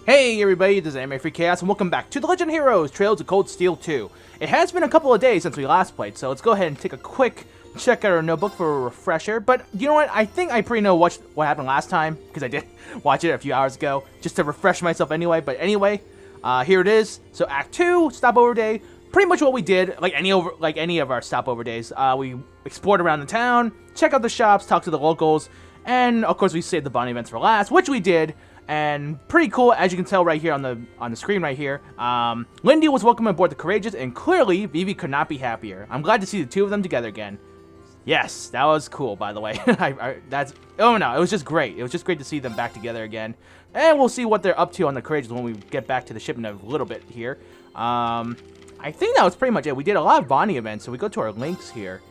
Hey everybody, this is AnimefreakChaos, and welcome back to The Legend of Heroes Trails of Cold Steel 2. It has been a couple of days since we last played, so let's go ahead and take a quick check at our notebook for a refresher. But you know what, I think I pretty know what happened last time, because I did watch it a few hours ago, just to refresh myself anyway. But anyway, here it is. So Act 2, Stopover Day, pretty much what we did, like any of our Stopover Days. We explored around the town, check out the shops, talk to the locals, and of course we saved the bounty events for last, which we did. And pretty cool, as you can tell right here on the screen right here. Lindy was welcome aboard the Courageous, and clearly Vivi could not be happier. I'm glad to see the two of them together again. Yes, that was cool, by the way. Oh no, it was just great. It was just great to see them back together again. And we'll see what they're up to on the Courageous when we get back to the ship in a little bit here. I think that was pretty much it. We did a lot of Bonnie events, so we go to our links here.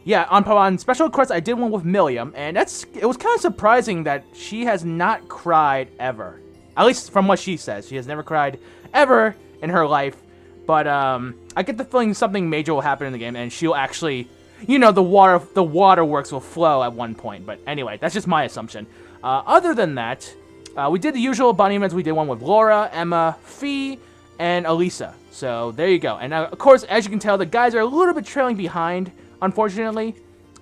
Yeah, on special request, I did one with Milliam, and it was kind of surprising that she has not cried ever. At least from what she says. She has never cried ever in her life. But I get the feeling something major will happen in the game, and she'll actually, you know, the waterworks will flow at one point. But anyway, that's just my assumption. Other than that, we did the usual Bonnie events. We did one with Laura, Emma, Fie, and Elisa. So there you go. And of course, as you can tell, the guys are a little bit trailing behind. Unfortunately,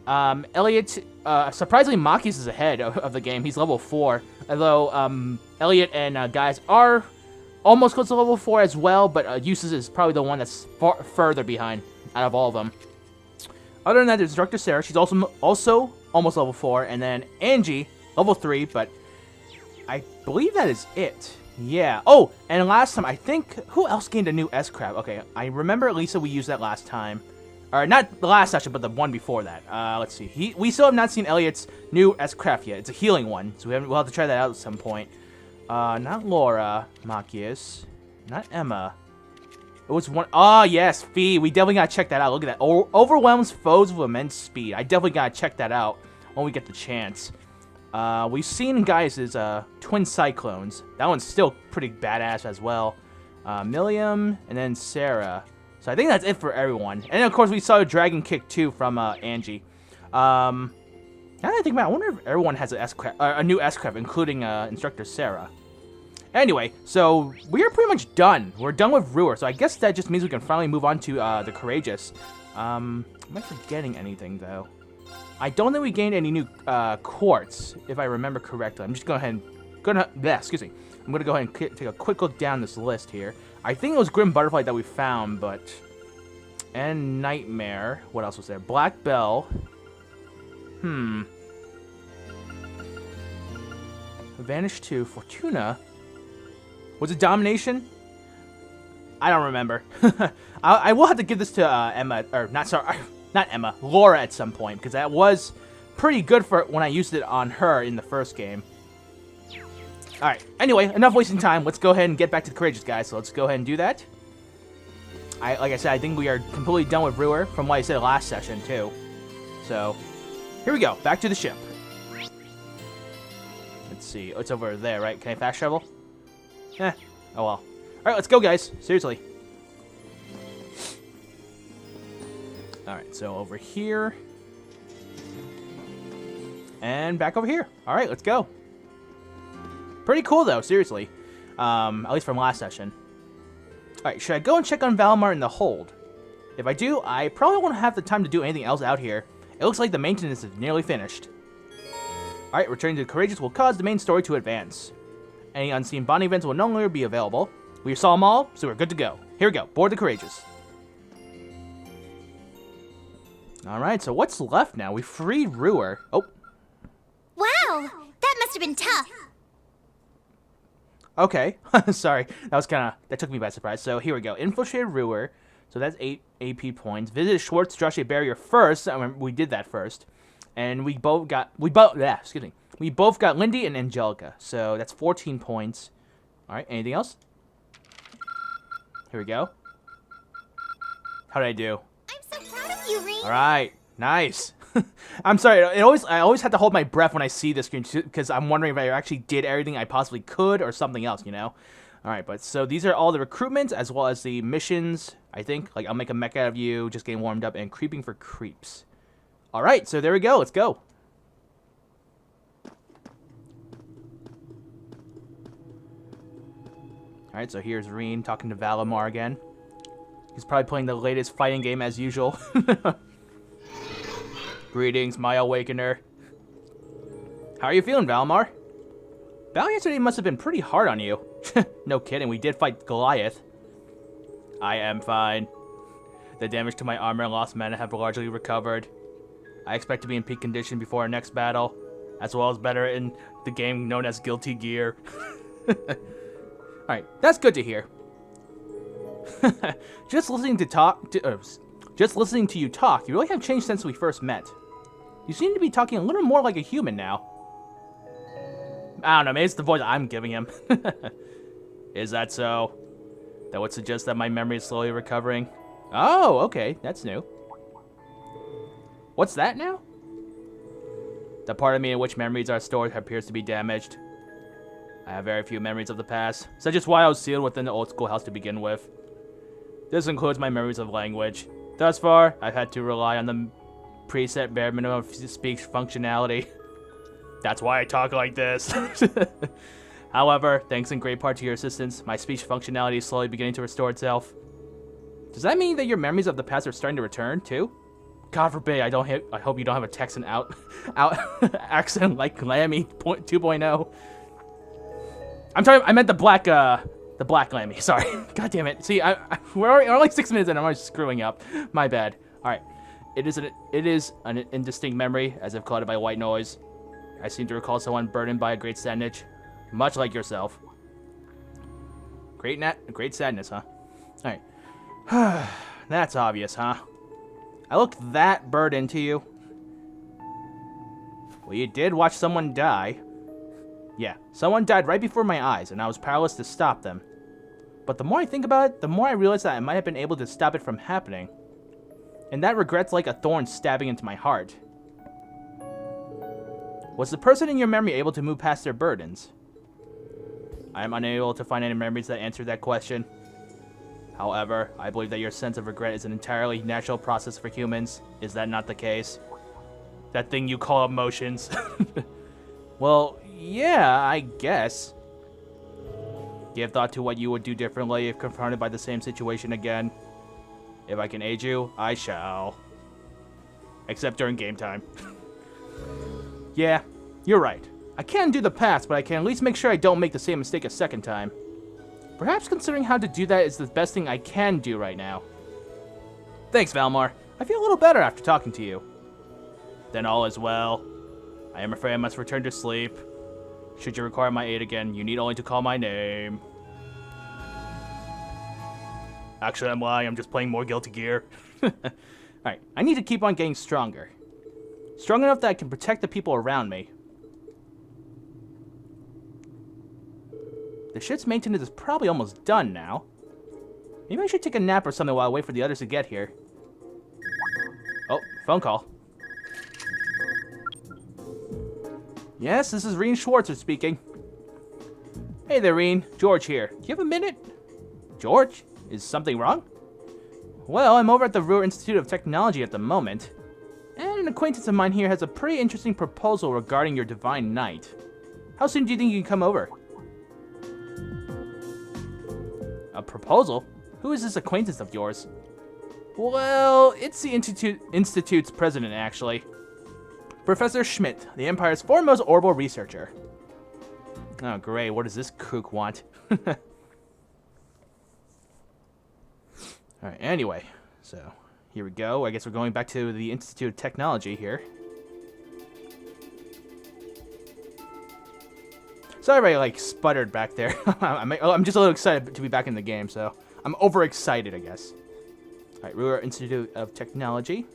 Elliot, surprisingly, Makius is ahead of the game. He's level 4, although Elliot and guys are almost close to level 4 as well, but Eustace is probably the one that's further behind out of all of them. Other than that, there's Instructor Sarah. She's also almost level 4, and then Angie, level 3, but I believe that is it. Yeah. Oh, and last time, I think, who else gained a new S-Crab? Okay, I remember Lisa, we used that last time. Or not the last session, but the one before that. Let's see. We still have not seen Elliot's new S-Craft yet. It's a healing one, so we'll have to try that out at some point. Not Laura, Makius, not Emma. It was one. Oh yes, Fie. We definitely gotta check that out. Look at that. Overwhelms foes with immense speed. I definitely gotta check that out when we get the chance. We've seen guys' twin cyclones. That one's still pretty badass as well. Milliam and then Sarah. So I think that's it for everyone. And of course, we saw a Dragon Kick too from Angie. Now that I think about it, I wonder if everyone has a new S-Craft, including Instructor Sarah. Anyway, so we are pretty much done. We're done with Roer, so I guess that just means we can finally move on to the Courageous. Am I forgetting anything, though? I don't think we gained any new quartz, if I remember correctly. I'm just going to excuse me. I'm going to go ahead and take a quick look down this list here. I think it was Grim Butterfly that we found, but... And Nightmare. What else was there? Black Bell. Vanished to Fortuna. Was it Domination? I don't remember. I will have to give this to Emma, or not Emma, Laura at some point, because that was pretty good for when I used it on her in the first game. Alright, anyway, enough wasting time. Let's go ahead and get back to the Courageous, guys. So let's go ahead and do that. Like I said, I think we are completely done with Roer from what I said last session, too. So, here we go. Back to the ship. Let's see. Oh, it's over there, right? Can I fast travel? Oh well. Alright, let's go, guys. Seriously. Alright, so over here. And back over here. Alright, let's go. Pretty cool, though, seriously. At least from last session. Alright, should I go and check on Valimar in the hold? If I do, I probably won't have the time to do anything else out here. It looks like the maintenance is nearly finished. Alright, returning to the Courageous will cause the main story to advance. Any unseen Bonnie events will no longer be available. We saw them all, so we're good to go. Here we go, board the Courageous. Alright, so what's left now? We freed Roer. Oh. Wow, that must have been tough. Okay, sorry, that took me by surprise. So here we go, infiltrated Roer, so that's 8 AP points. Visited Schwartz Drushy Barrier first. I remember we did that first, and we both got Lindy and Angelica, so that's 14 points. All right, anything else? Here we go. How did I do? I'm so proud of you, Rean. All right, nice. I'm sorry. I always have to hold my breath when I see this screen because I'm wondering if I actually did everything I possibly could or something else, you know. All right, but so these are all the recruitments as well as the missions. I think like I'll make a mech out of you, just getting warmed up, and creeping for creeps. All right, so there we go. Let's go. Alright, so here's Rean talking to Valimar again. He's probably playing the latest fighting game as usual. Greetings, my awakener. How are you feeling, Valimar? Battle yesterday must have been pretty hard on you. No kidding, we did fight Goliath. I am fine. The damage to my armor and lost mana have largely recovered. I expect to be in peak condition before our next battle, as well as better in the game known as Guilty Gear. Alright, that's good to hear. Just listening to you talk, you really have changed since we first met. You seem to be talking a little more like a human now. I don't know, maybe it's the voice I'm giving him. Is that so? That would suggest that my memory is slowly recovering. Oh, okay, that's new. What's that now? The part of me in which memories are stored appears to be damaged. I have very few memories of the past, such as why I was sealed within the old schoolhouse to begin with. This includes my memories of language. Thus far, I've had to rely on the preset bare minimum of speech functionality. That's why I talk like this. However, thanks in great part to your assistance, my speech functionality is slowly beginning to restore itself. Does that mean that your memories of the past are starting to return, too? God forbid, I hope you don't have a Texan accent like Lammy 2.0. I meant the black Lammy, sorry. God damn it. See, we're only 6 minutes in, I'm already screwing up. My bad. Alright. It is an indistinct memory, as if clouded by white noise. I seem to recall someone burdened by a great sadness, much like yourself. Great sadness, huh? Alright. That's obvious, huh? I look that burdened to you. Well, you did watch someone die. Yeah, someone died right before my eyes, and I was powerless to stop them. But the more I think about it, the more I realize that I might have been able to stop it from happening. And that regret's like a thorn stabbing into my heart. Was the person in your memory able to move past their burdens? I am unable to find any memories that answer that question. However, I believe that your sense of regret is an entirely natural process for humans. Is that not the case? That thing you call emotions. Well, yeah, I guess. Give thought to what you would do differently if confronted by the same situation again. If I can aid you, I shall. Except during game time. Yeah, you're right. I can't undo the past, but I can at least make sure I don't make the same mistake a second time. Perhaps considering how to do that is the best thing I can do right now. Thanks, Valemar. I feel a little better after talking to you. Then all is well. I am afraid I must return to sleep. Should you require my aid again, you need only to call my name. Actually, I'm lying. I'm just playing more Guilty Gear. Alright, I need to keep on getting stronger. Strong enough that I can protect the people around me. The ship's maintenance is probably almost done now. Maybe I should take a nap or something while I wait for the others to get here. Oh, phone call. Yes, this is Rean Schwartzer speaking. Hey there, Rean. George here. Do you have a minute? George? Is something wrong? Well, I'm over at the Roer Institute of Technology at the moment. And an acquaintance of mine here has a pretty interesting proposal regarding your Divine Knight. How soon do you think you can come over? A proposal? Who is this acquaintance of yours? Well, it's the Institute's president, actually. Professor Schmidt, the Empire's foremost orbital researcher. Oh, great. What does this kook want? Alright, anyway. So, here we go. I guess we're going back to the Institute of Technology here. Sorry if I, sputtered back there. I'm just a little excited to be back in the game, so I'm overexcited, I guess. Alright, Roer Institute of Technology.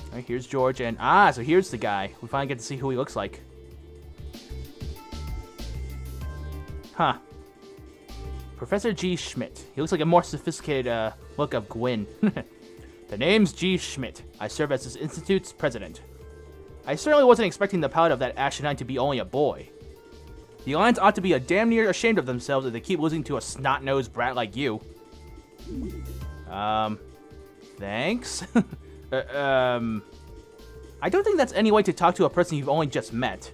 Alright, here's George, and so here's the guy. We finally get to see who he looks like. Huh. Professor G. Schmidt. He looks like a more sophisticated look of Gwyn. The name's G. Schmidt. I serve as this institute's president. I certainly wasn't expecting the pilot of that Ashenine to be only a boy. The Alliance ought to be damn near ashamed of themselves if they keep losing to a snot-nosed brat like you. Thanks? I don't think that's any way to talk to a person you've only just met.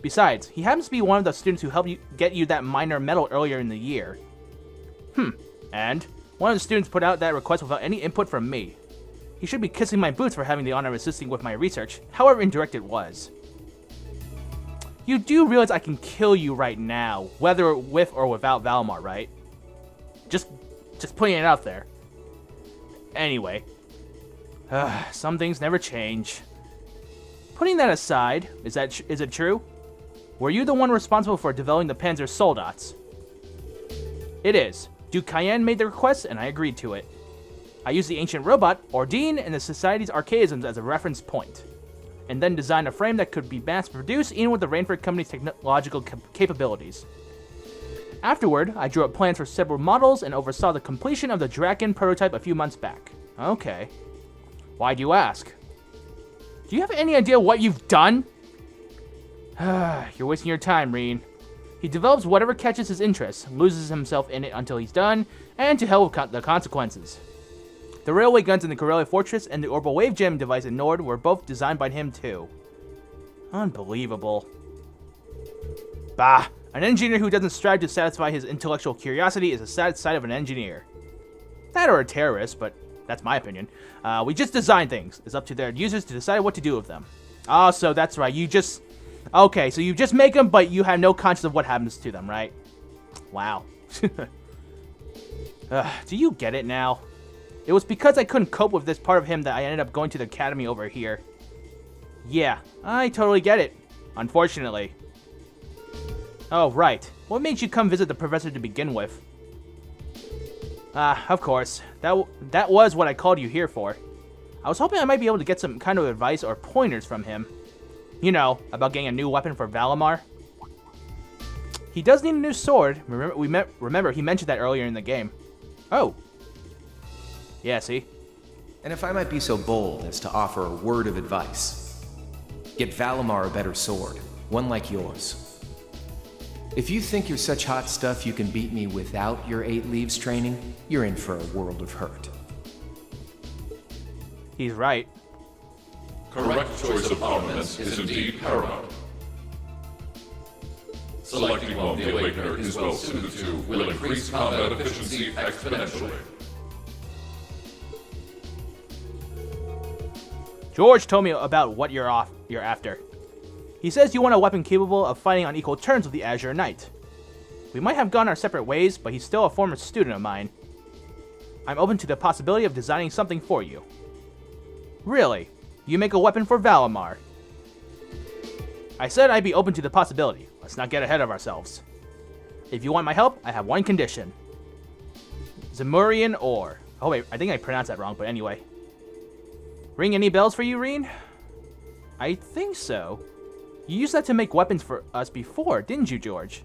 Besides, he happens to be one of the students who helped you get you that minor medal earlier in the year. And one of the students put out that request without any input from me. He should be kissing my boots for having the honor of assisting with my research, however indirect it was. You do realize I can kill you right now, whether with or without Valimar, right? Just putting it out there. Anyway. Some things never change. Putting that aside, is it true? Were you the one responsible for developing the Panzer Soldats? It is. Duke Cayenne made the request, and I agreed to it. I used the ancient robot, Ordine, and the Society's archaisms as a reference point, and then designed a frame that could be mass-produced even with the Rainford Company's technological capabilities. Afterward, I drew up plans for several models and oversaw the completion of the Draken prototype a few months back. Okay. Why do you ask? Do you have any idea what you've done? You're wasting your time, Rean. He develops whatever catches his interest, loses himself in it until he's done, and to hell with the consequences. The railway guns in the Corellia Fortress and the orbital wave gem device in Nord were both designed by him too. Unbelievable. Bah, an engineer who doesn't strive to satisfy his intellectual curiosity is a sad sight of an engineer. That or a terrorist, but that's my opinion. We just design things. It's up to their users to decide what to do with them. Oh, so that's right. Okay, so you just make them, but you have no conscience of what happens to them, right? Wow. Do you get it now? It was because I couldn't cope with this part of him that I ended up going to the academy over here. Yeah, I totally get it. Unfortunately. Oh, right. What made you come visit the professor to begin with? Of course. That was what I called you here for. I was hoping I might be able to get some kind of advice or pointers from him. You know, about getting a new weapon for Valemar. He does need a new sword. Remember, he mentioned that earlier in the game. Oh. Yeah, see? And if I might be so bold as to offer a word of advice, get Valimar a better sword, one like yours. If you think you're such hot stuff you can beat me without your 8 leaves training, you're in for a world of hurt. He's right. Correct choice of armaments is indeed paramount. Selecting one the Awakener is well suited to will increase combat efficiency exponentially. George told me about what you're after. He says you want a weapon capable of fighting on equal terms with the Azure Knight. We might have gone our separate ways, but he's still a former student of mine. I'm open to the possibility of designing something for you. Really? You make a weapon for Valimar? I said I'd be open to the possibility. Let's not get ahead of ourselves. If you want my help, I have one condition. Zemurian Ore. Oh wait, I think I pronounced that wrong, but anyway. Ring any bells for you, Rean? I think so. You used that to make weapons for us before, didn't you, George?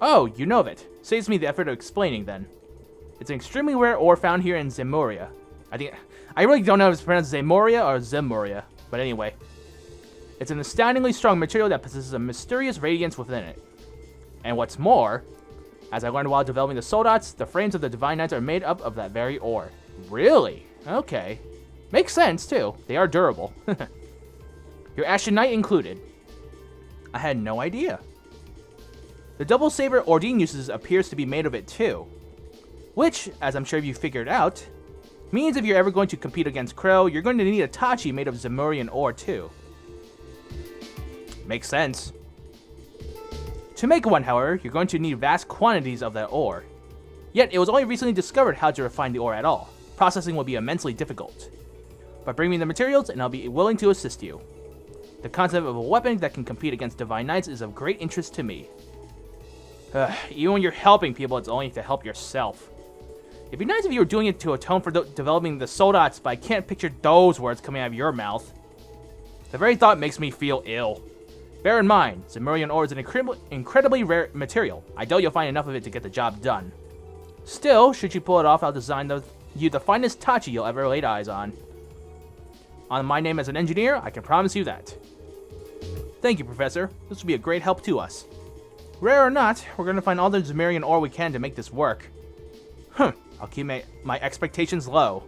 Oh, you know of it. Saves me the effort of explaining, then. It's an extremely rare ore found here in Zemuria. I really don't know if it's pronounced Zemuria or Zemuria, but anyway. It's an astoundingly strong material that possesses a mysterious radiance within it. And what's more, as I learned while developing the Soldats, the frames of the Divine Knights are made up of that very ore. Really? Okay. Makes sense, too. They are durable. Your Ashen Knight included. I had no idea. The double saber Ordine uses appears to be made of it, too. Which, as I'm sure you figured out, means if you're ever going to compete against Crow, you're going to need a Tachi made of Zemurian Ore, too. Makes sense. To make one, however, you're going to need vast quantities of that ore. Yet, it was only recently discovered how to refine the ore at all. Processing will be immensely difficult. But bring me the materials, and I'll be willing to assist you. The concept of a weapon that can compete against Divine Knights is of great interest to me. Even when you're helping people, it's only to help yourself. It'd be nice if you were doing it to atone for developing the Soldats, but I can't picture those words coming out of your mouth. The very thought makes me feel ill. Bear in mind, Zemurian Ore is an incredibly rare material. I doubt you'll find enough of it to get the job done. Still, should you pull it off, I'll design you the finest Tachi you'll ever lay eyes on. On my name as an engineer, I can promise you that. Thank you, Professor. This will be a great help to us. Rare or not, we're going to find all the Zemurian Ore we can to make this work. I'll keep my expectations low.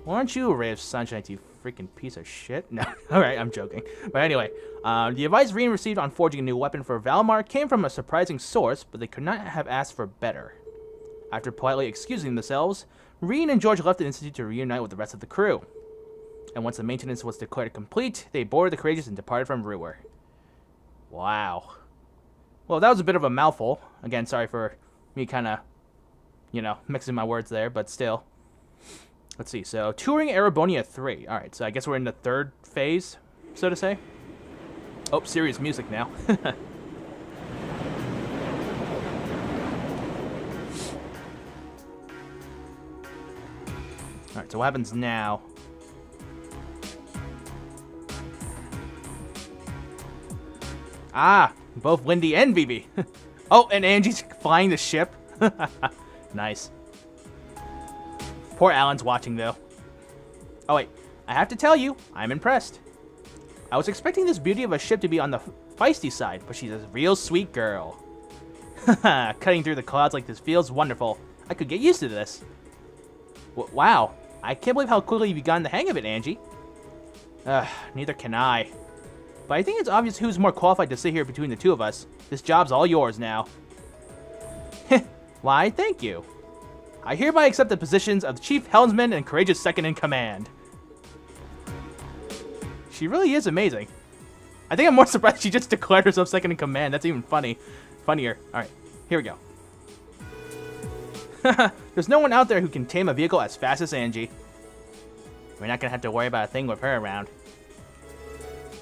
Well, aren't you a ray of sunshine, you freaking piece of shit? No, alright, I'm joking. But anyway, the advice Rean received on forging a new weapon for Valimar came from a surprising source, but they could not have asked for better. After politely excusing themselves, Rean and George left the Institute to reunite with the rest of the crew. And once the maintenance was declared complete, they boarded the Courageous and departed from Roer. Wow. Well, that was a bit of a mouthful. Again, sorry for me kind of, you know, mixing my words there, but still. Let's see, so touring Erebonia 3. Alright, so I guess we're in the third phase, so to say. Oh, serious music now. Alright, so what happens now? Ah, both Lindy and Vivi. Oh, and Angie's flying the ship. Nice. Poor Alan's watching, though. Oh, wait. I have to tell you, I'm impressed. I was expecting this beauty of a ship to be on the feisty side, but she's a real sweet girl. Cutting through the clouds like this feels wonderful. I could get used to this. Wow. I can't believe how quickly you've gotten the hang of it, Angie. Neither can I. But I think it's obvious who's more qualified to sit here between the two of us. This job's all yours now. Why, thank you. I hereby accept the positions of Chief Helmsman and Courageous Second in Command. She really is amazing. I think I'm more surprised she just declared herself Second in Command. That's even funnier. Alright, here we go. There's no one out there who can tame a vehicle as fast as Angie. We're not gonna have to worry about a thing with her around.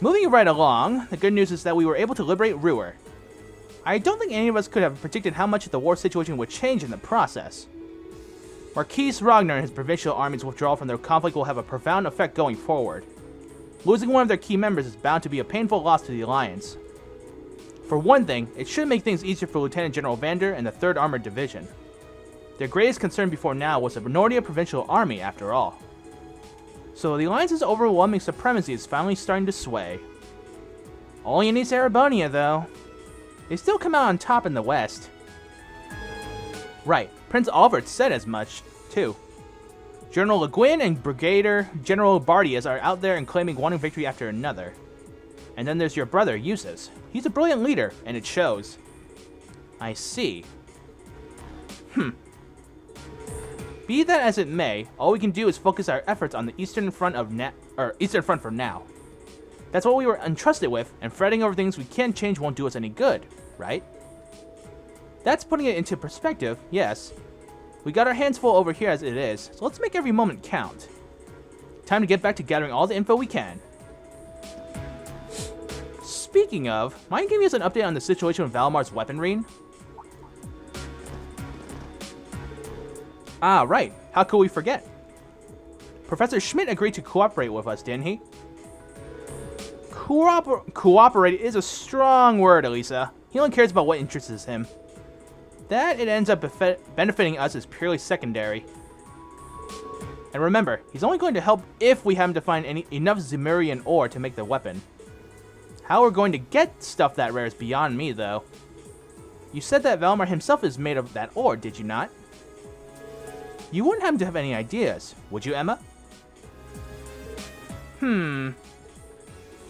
Moving right along, the good news is that we were able to liberate Roer. I don't think any of us could have predicted how much the war situation would change in the process. Marquis Ragnar and his provincial army's withdrawal from their conflict will have a profound effect going forward. Losing one of their key members is bound to be a painful loss to the Alliance. For one thing, it should make things easier for Lieutenant General Vander and the 3rd Armored Division. Their greatest concern before now was the Nordia Provincial Army, after all. So the Alliance's overwhelming supremacy is finally starting to sway. Only in East Erebonia, though. They still come out on top in the West. Right, Prince Olivert said as much, too. General Le Guin and Brigadier General Bardias are out there and claiming one victory after another. And then there's your brother, Eustace. He's a brilliant leader, and it shows. I see. Be that as it may, all we can do is focus our efforts on the Eastern Front for now. That's what we were entrusted with, and fretting over things we can't change won't do us any good, right? That's putting it into perspective, yes. We got our hands full over here as it is, so let's make every moment count. Time to get back to gathering all the info we can. Speaking of, mind giving us an update on the situation with Valimar's weapon, Rean? Ah, right. How could we forget? Professor Schmidt agreed to cooperate with us, didn't he? Cooperate is a strong word, Elisa. He only cares about what interests him. That it ends up benefiting us is purely secondary. And remember, he's only going to help if we happen to find enough Zemurian ore to make the weapon. How we're going to get stuff that rare is beyond me, though. You said that Valemar himself is made of that ore, did you not? You wouldn't happen to have any ideas, would you, Emma? I'm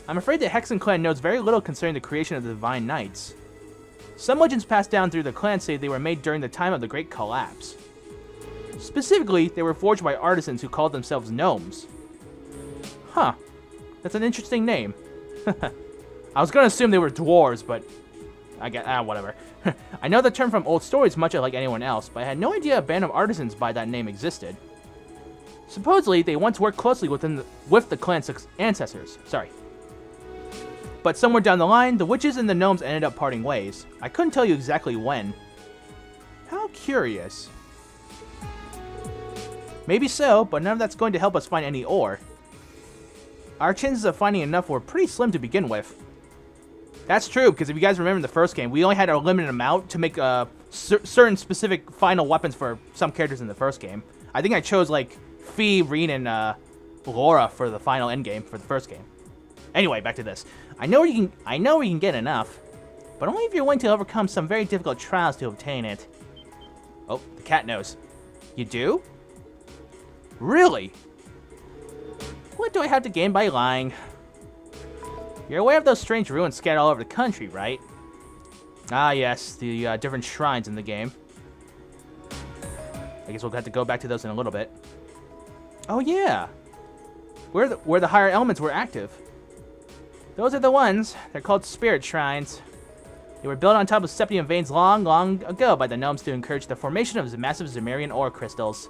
afraid the Hexen clan knows very little concerning the creation of the Divine Knights. Some legends passed down through the clan say they were made during the time of the Great Collapse. Specifically, they were forged by artisans who called themselves gnomes. Huh. That's an interesting name. I was gonna assume they were dwarves, but I guess, whatever. I know the term from old stories much like anyone else, but I had no idea a band of artisans by that name existed. Supposedly, they once worked closely with the clan's ancestors. Sorry. But somewhere down the line, the witches and the gnomes ended up parting ways. I couldn't tell you exactly when. How curious. Maybe so, but none of that's going to help us find any ore. Our chances of finding enough were pretty slim to begin with. That's true, because if you guys remember in the first game, we only had a limited amount to make certain specific final weapons for some characters in the first game. I think I chose, like, Fie, Rean, and Laura for the final endgame for the first game. Anyway, back to this. I know we can get enough, but only if you're willing to overcome some very difficult trials to obtain it. Oh, the cat knows. You do? Really? What do I have to gain by lying? You're aware of those strange ruins scattered all over the country, right? Ah, yes, the different shrines in the game. I guess we'll have to go back to those in a little bit. Oh, yeah. Where the higher elements were active. Those are the ones. They're called spirit shrines. They were built on top of septium veins long, long ago by the gnomes to encourage the formation of massive Zemurian Ore crystals.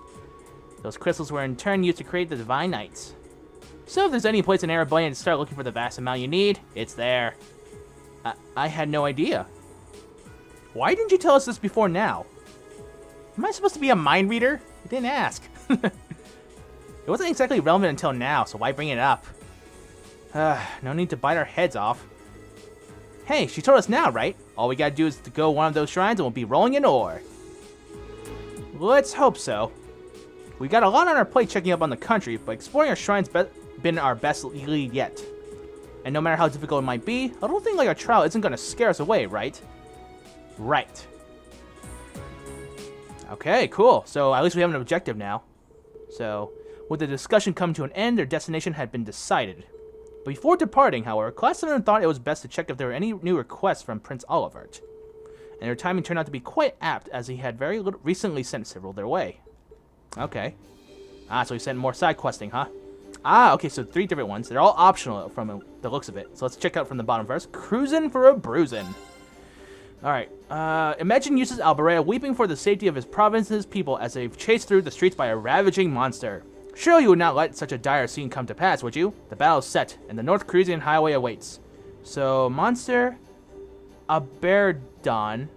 Those crystals were in turn used to create the Divine Knights. So if there's any place in Erebonian to start looking for the vast amount you need, it's there. I had no idea. Why didn't you tell us this before now? Am I supposed to be a mind reader? I didn't ask. It wasn't exactly relevant until now, so why bring it up? No need to bite our heads off. Hey, she told us now, right? All we gotta do is to go one of those shrines and we'll be rolling in ore. Let's hope so. We got a lot on our plate checking up on the country, but exploring our shrines been our best lead yet. And no matter how difficult it might be, a little thing like our trial isn't gonna scare us away, right? Right. Okay, cool. So at least we have an objective now. So, with the discussion come to an end, their destination had been decided. But before departing, however, Class 7 thought it was best to check if there were any new requests from Prince Olivert. And their timing turned out to be quite apt, as he had very recently sent several their way. Okay. So he sent more side questing, huh? Okay, so 3 different ones. They're all optional from the looks of it. So let's check out from the bottom first. Cruisin' for a bruisin'. Alright. Imagine uses Alberea weeping for the safety of his province's people as they've chased through the streets by a ravaging monster. Surely you would not let such a dire scene come to pass, would you? The battle's set, and the North Cruisian Highway awaits. So, monster... Aberdon...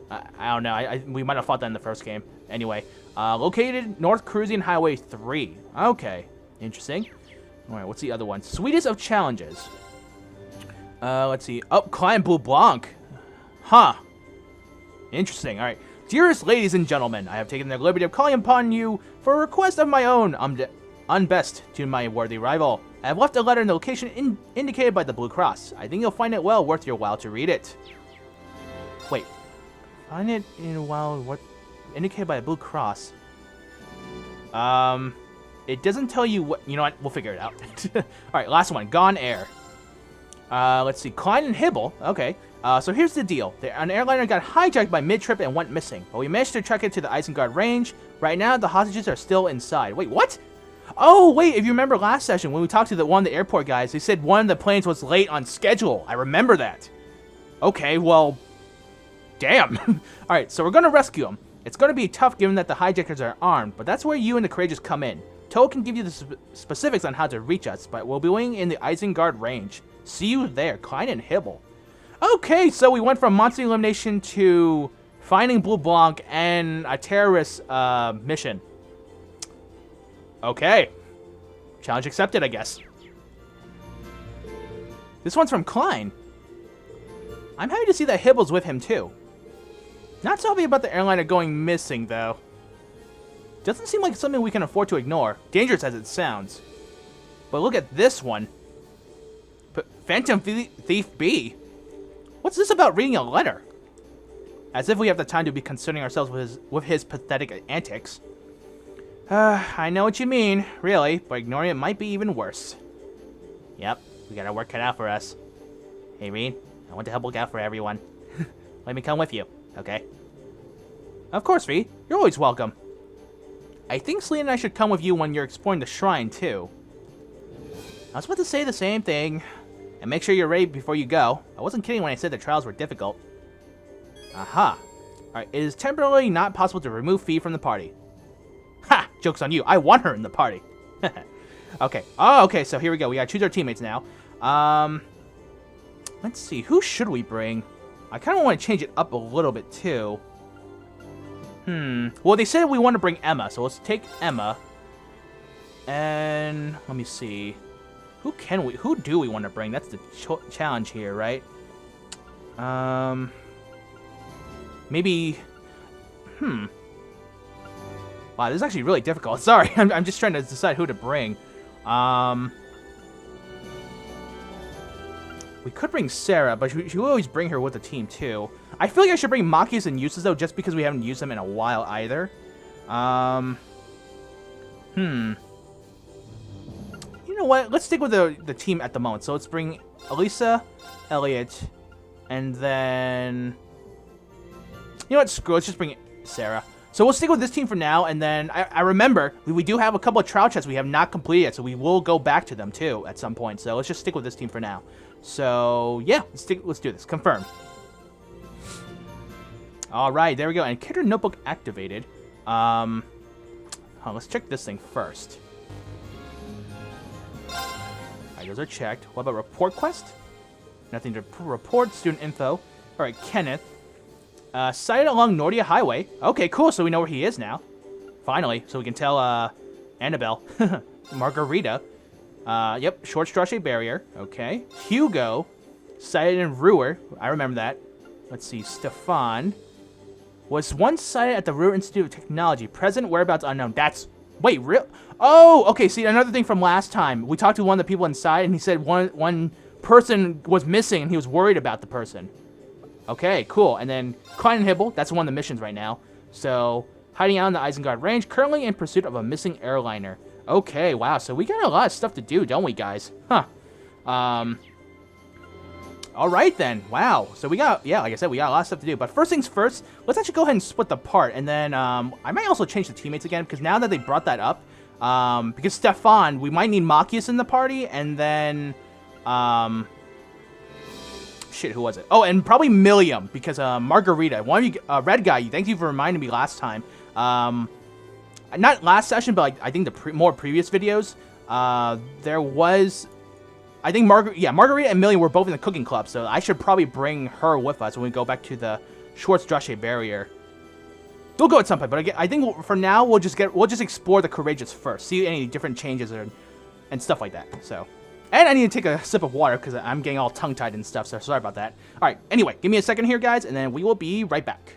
I don't know. We might have fought that in the first game. Anyway. Located North Cruisian Highway 3. Okay. Interesting. Alright, what's the other one? Sweetest of challenges. Let's see. Oh, Climb Blue Blanc. Huh. Interesting. Alright. Dearest ladies and gentlemen, I have taken the liberty of calling upon you for a request of my own, unbest to my worthy rival. I have left a letter in the location indicated by the Blue Cross. I think you'll find it well worth your while to read it. Wait. Find it in while what indicated by the Blue Cross. It doesn't tell you what. You know what? We'll figure it out. Alright, last one. Gone Air. Let's see. Klein and Hibble. Okay. So here's the deal. An airliner got hijacked by mid-trip and went missing, but we managed to track it to the Isengard range. Right now, the hostages are still inside. Wait, what? Oh, wait, if you remember last session, when we talked to one of the airport guys, they said one of the planes was late on schedule. I remember that. Okay, well, damn. Alright, so we're gonna rescue them. It's gonna be tough given that the hijackers are armed, but that's where you and the Courageous come in. Toad can give you the specifics on how to reach us, but we'll be waiting in the Isengard range. See you there, Klein and Hibble. Okay, so we went from monster elimination to finding Blue Blanc and a terrorist mission. Okay. Challenge accepted, I guess. This one's from Klein. I'm happy to see that Hibble's with him, too. Not so happy about the airliner going missing, though. Doesn't seem like something we can afford to ignore, dangerous as it sounds. But look at this one. Phantom Thief B. What's this about reading a letter? As if we have the time to be concerning ourselves with his pathetic antics. I know what you mean, really, but ignoring it might be even worse. Yep, we got our work cut out for us. Hey, Rean, I want to help look out for everyone. Let me come with you, okay? Of course, Fie. You're always welcome. I think Celine and I should come with you when you're exploring the shrine, too. I was about to say the same thing. And make sure you're ready before you go. I wasn't kidding when I said the trials were difficult. Aha. Alright, it is temporarily not possible to remove Fie from the party. Ha! Joke's on you. I want her in the party. Okay. Oh, okay, so here we go. We gotta choose our teammates now. Let's see. Who should we bring? I kind of want to change it up a little bit, too. Well, they said we want to bring Emma, so let's take Emma. And let me see. Who do we want to bring? That's the challenge here, right? Maybe... Wow, this is actually really difficult. Sorry, I'm just trying to decide who to bring. We could bring Sarah, but we should always bring her with the team, too. I feel like I should bring Machias and Uses, though, just because we haven't used them in a while, either. You know what? Let's stick with the team at the moment. So let's bring Elisa, Elliot, and then... You know what? Screw it. Let's just bring Sarah. So we'll stick with this team for now, and then I remember we do have a couple of trial chests we have not completed yet, so we will go back to them too at some point. So let's just stick with this team for now. So yeah, let's do this. Confirm. All right, there we go. And character notebook activated. Let's check this thing first. All right, those are checked. What about report quest? Nothing to report. Student info. All right, Kenneth. Sighted along Nordia Highway. Okay, cool. So we know where he is now. Finally. So we can tell Annabelle. Margarita. Yep. Short Strashe Barrier. Okay. Hugo. Sighted in Roer. I remember that. Let's see. Stefan. Was once sighted at the Roer Institute of Technology. Present whereabouts unknown. That's... Wait, real? Oh, okay. See, another thing from last time. We talked to one of the people inside, and he said one person was missing, and he was worried about the person. Okay, cool. And then Klein and Hibble, that's one of the missions right now. So, hiding out in the Isengard Range, currently in pursuit of a missing airliner. Okay, wow. So we got a lot of stuff to do, don't we, guys? Huh. All right, then. Wow. So we got, yeah, like I said, we got a lot of stuff to do. But first things first, let's actually go ahead and split the part. And then I might also change the teammates again, because now that they brought that up, because Stefan, we might need Machias in the party, and then... Shit, who was it? Oh, and probably Milliam, because Margarita, one of you, Red Guy, thank you for reminding me last time. Not last session, but like, I think the more previous videos, there was, I think Margarita and Milliam were both in the cooking club, so I should probably bring her with us when we go back to the Schwarz-Drasche barrier. We'll go at some point, but again, I think for now we'll just explore the Courageous first, see any different changes and stuff like that. So. And I need to take a sip of water because I'm getting all tongue-tied and stuff, so sorry about that. All right, anyway, give me a second here, guys, and then we will be right back.